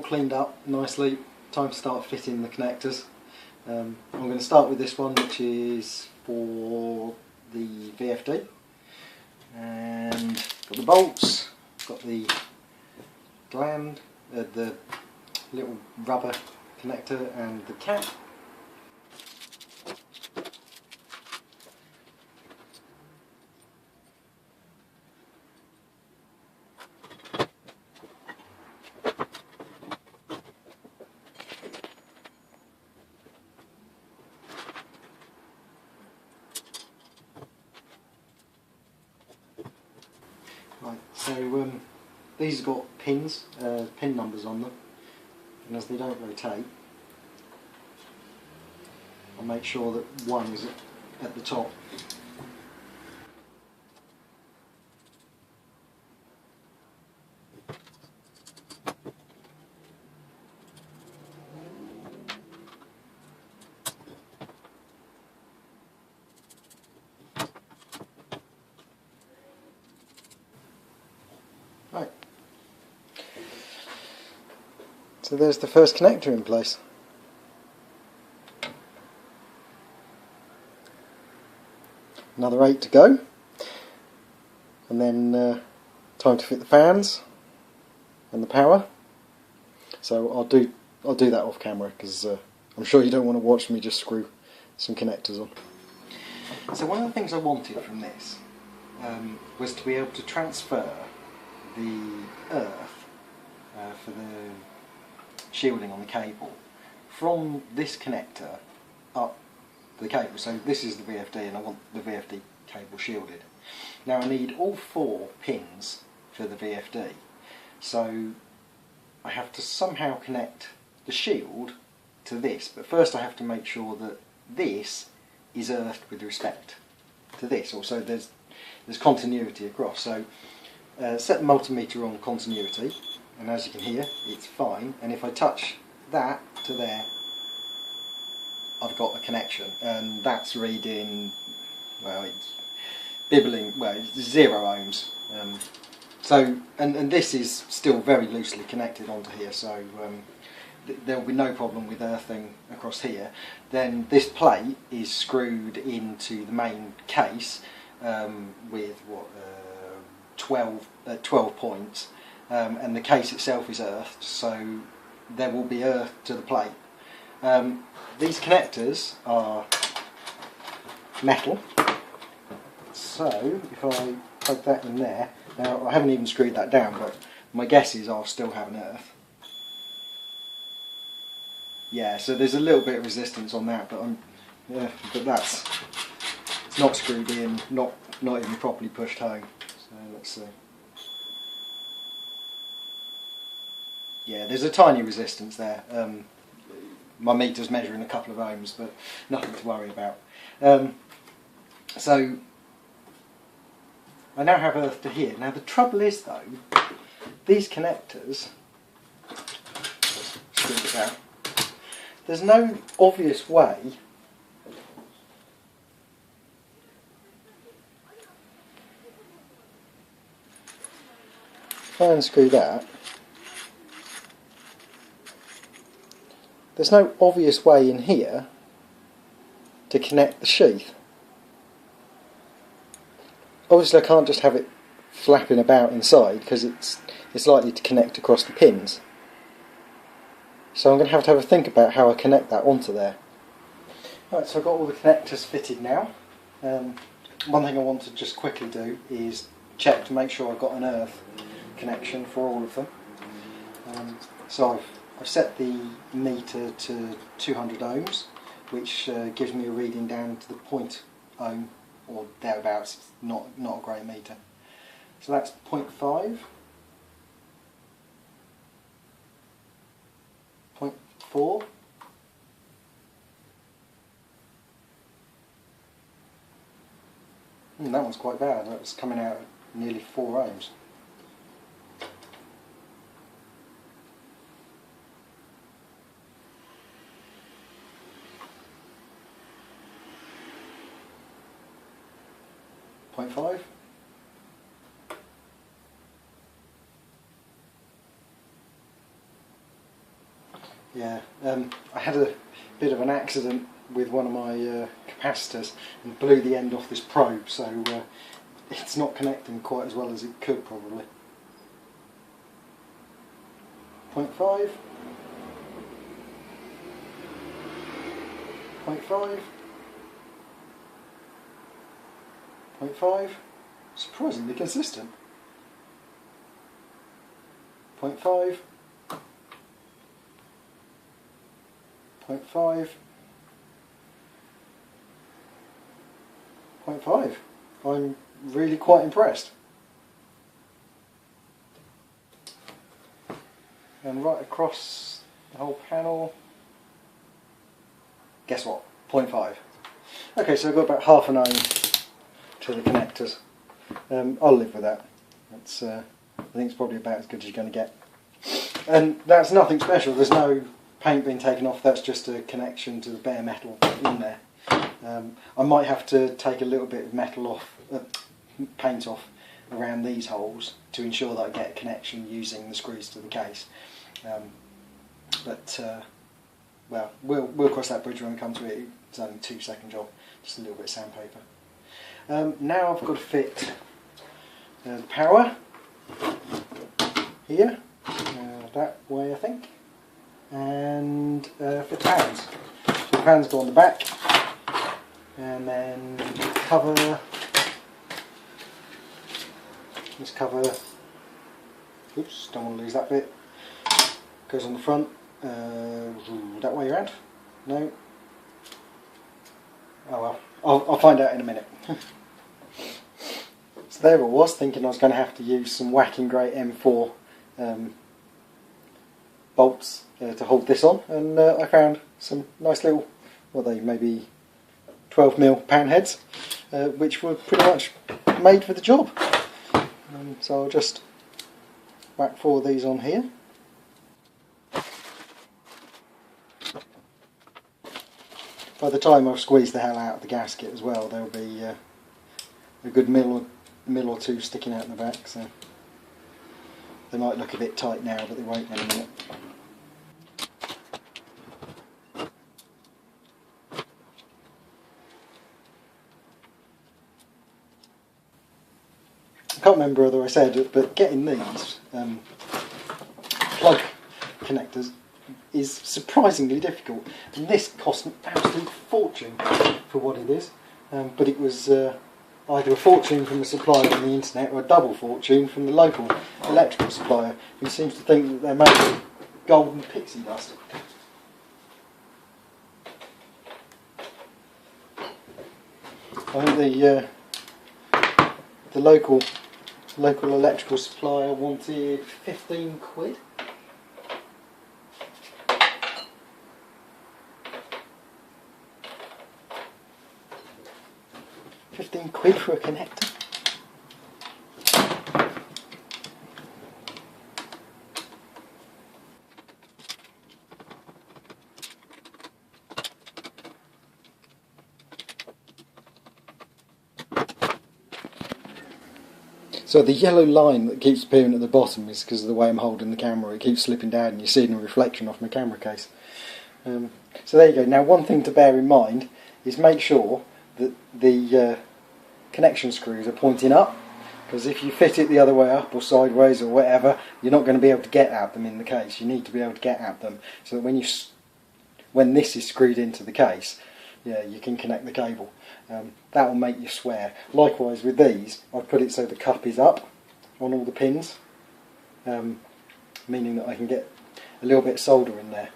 cleaned up nicely. Time to start fitting the connectors. I'm going to start with this one, which is for the VFD, and got the bolts, got the gland, the little rubber connector and the cap. Right, so these have got pins, pin numbers on them, and as they don't rotate, I'll make sure that one is at the top. Right, so there's the first connector in place. Another 8 to go, and then time to fit the fans and the power. So I'll do that off camera, because I'm sure you don't want to watch me just screw some connectors on. So one of the things I wanted from this was to be able to transfer the earth for the shielding on the cable from this connector up the cable. So this is the VFD, and I want the VFD cable shielded. Now I need all 4 pins for the VFD, so I have to somehow connect the shield to this, but first I have to make sure that this is earthed with respect to this, also there's continuity across. So set the multimeter on continuity, and as you can hear, it's fine, and if I touch that to there, I've got a connection, and that's reading, well, it's bibbling, well, it's 0 ohms. So, and this is still very loosely connected onto here, so there will be no problem with earthing across here. Then this plate is screwed into the main case with what 12 points, and the case itself is earthed, so there will be earth to the plate. These connectors are metal, so if I plug that in there, now I haven't even screwed that down, but my guess is I'll still have an earth. Yeah, so there's a little bit of resistance on that, but it's not screwed in, not even properly pushed home. So let's see. Yeah, there's a tiny resistance there. My meter's measuring a couple of ohms, but nothing to worry about. So I now have earth to here. Now the trouble is though, these connectors, screw it out, there's no obvious way if I unscrew that, there's no obvious way in here to connect the sheath. Obviously I can't just have it flapping about inside, because it's likely to connect across the pins. So I'm going to have a think about how I connect that onto there. Right, so I've got all the connectors fitted now. One thing I want to just quickly do is check to make sure I've got an earth connection for all of them. So I've set the meter to 200 ohms, which gives me a reading down to the 0.0 ohm or thereabouts. It's not a great meter. So that's 0.5, 0.4, that one's quite bad. That was coming out at nearly 4 ohms. Point 0.5. Yeah, I had a bit of an accident with one of my capacitors and blew the end off this probe, so it's not connecting quite as well as it could probably. 0.5, 0.5, 0.5, surprisingly consistent. 0.5, 0.5, 0.5. I'm really quite impressed. And right across the whole panel, guess what? 0.5. Okay, so I've got about half an ohm to the connectors. I'll live with that. That's, I think it's probably about as good as you're going to get. And that's nothing special. There's no paint being taken off. That's just a connection to the bare metal in there. I might have to take a little bit of metal off, paint off around these holes to ensure that I get a connection using the screws to the case. Well, we'll cross that bridge when we come to it. It's only a 2-second job, just a little bit of sandpaper. Now I've got to fit the power here, that way I think, and fit the fans. So the fans go on the back, and then cover, this cover, oops, don't want to lose that bit, goes on the front, that way around, no, oh well, I'll find out in a minute. So there I was, thinking I was going to have to use some whacking great M4 bolts to hold this on, and I found some nice little, what are they, maybe 12mm pan heads, which were pretty much made for the job. So I'll just whack 4 of these on here. By the time I've squeezed the hell out of the gasket as well, there'll be a good mil or 2 sticking out in the back, so they might look a bit tight now, but they won't in a minute. I can't remember whether I said it, but getting these plug connectors is surprisingly difficult, and this cost an absolute fortune for what it is, but it was either a fortune from the supplier on the internet or a double fortune from the local electrical supplier, who seems to think that they're made of golden pixie dust. I think the local electrical supplier wanted 15 quid. £15 for a connector. So the yellow line that keeps appearing at the bottom is because of the way I'm holding the camera. It keeps slipping down and you're seeing a reflection off my camera case. So there you go. Now one thing to bear in mind is make sure that the connection screws are pointing up, because if you fit it the other way up or sideways or whatever, you're not going to be able to get at them in the case. You need to be able to get at them so that when this is screwed into the case, yeah, you can connect the cable. That will make you swear. Likewise with these, I've put it so the cup is up on all the pins, meaning that I can get a little bit of solder in there.